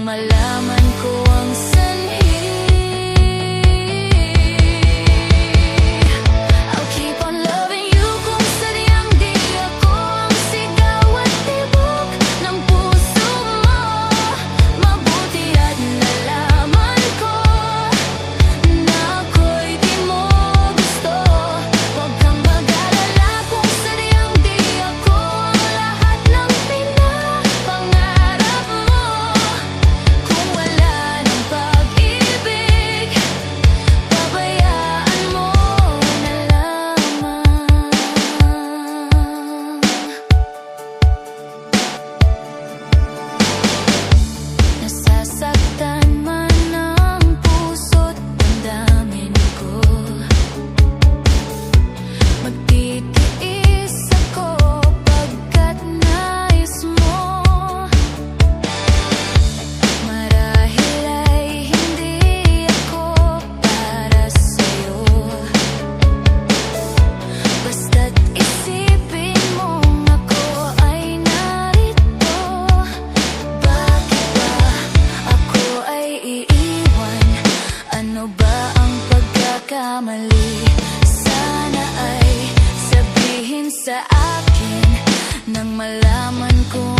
malaman ko ang sanhi. I'll keep on loving you kung sadyang di ako ang sigaw at tibok ng puso mo. Mabuti at nalaman ko na ako'y di mo gusto. Huwag kang mag-alala kung sadyang di ako ang lahat ng pinapangarap mo. Kung wala ng pag-ibig, pabayaan mo na lamang. Nasasaktan man ang puso't damdamin ko, magtitiis ako pagkat nais mo. Marahil ay hindi ako para sa'yo, basta't isipin mong ako ay narito. Bakit ba ako ay iiwan? Ano ba ang pagkakamali? Sana ay sabihin sa akin nang malaman ko